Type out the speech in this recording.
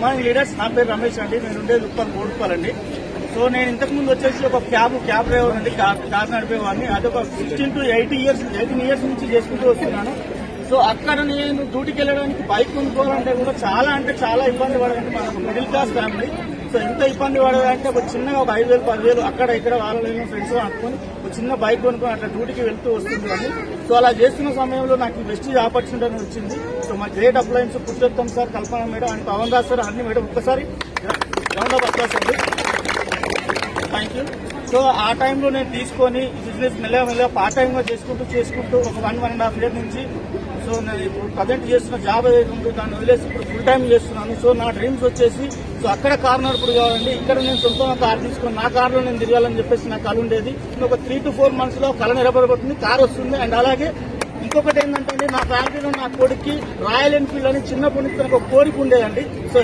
Good morning leaders. నా పేరు రమేష్ అండి. నేను ఉండేది ఉప్పల్ కోడుకోవాలండి. సో నేను ఇంతకు ముందు వచ్చేసి ఒక క్యాబ్ డ్రైవర్ అండి, కార్ నడిపేవాడిని. అది ఒక 16 to 18 years నుంచి చేసుకుంటూ వస్తున్నాను. సో అక్కడ నేను డ్యూటీకి వెళ్ళడానికి బైక్ కొనుక్కోవాలంటే కూడా చాలా ఇబ్బంది పడాలంటే మనకు మిడిల్ క్లాస్ ఫ్యామిలీ. సో ఎంత ఇబ్బంది పడదంటే ఒక చిన్నగా ఒక 5,000 10,000 అక్కడ ఇక్కడ వాళ్ళ ఫ్రెండ్స్ అనుకుని ఒక చిన్న బైక్ కొనుక్కొని అట్లా డ్యూటీకి వెళ్తూ వస్తుంది అని. సో అలా చేస్తున్న సమయంలో నాకు బెస్ట్ ఆపర్చునిటీ వచ్చింది. సో మా great appliances Purushottam sir, Kalpana madam and Pavan Das sir, అన్ని మేడం ఒక్కసారి రౌండ్ ఆఫ్ అప్లాస్ అండి. Thank you. సో ఆ టైంలో నేను తీసుకొని బిజినెస్ మెల్లగా పార్ట్ టైంగా చేసుకుంటూ ఒక 1.5 year నుంచి సో నేను ఇప్పుడు ప్రజెంట్ చేస్తున్న జాబ్ ఏదైతే ఉందో దాన్ని వదిలేసి ఇప్పుడు ఫుల్ టైం చేస్తున్నాను. సో నా డ్రీమ్స్ వచ్చేసి సో అక్కడ కార్ నడుపుడు కావాలండి. ఇక్కడ నేను సొంతంగా కార్ తీసుకొని నా కార్లో నేను తిరగాలని చెప్పేసి నా కళ ఉండేది. ఒక 3 to 4 months లో కళ నిలబడబోతుంది, కార్ వస్తుంది. అండ్ అలాగే ఇంకొకటి ఏంటంటే నా ఫ్యామిలీలో నా కొడుక్కి రాయల్ ఎన్ఫీల్డ్ అని చిన్నప్పటి నుంచి నాకు ఒక కోరిక ఉండేదండి. సో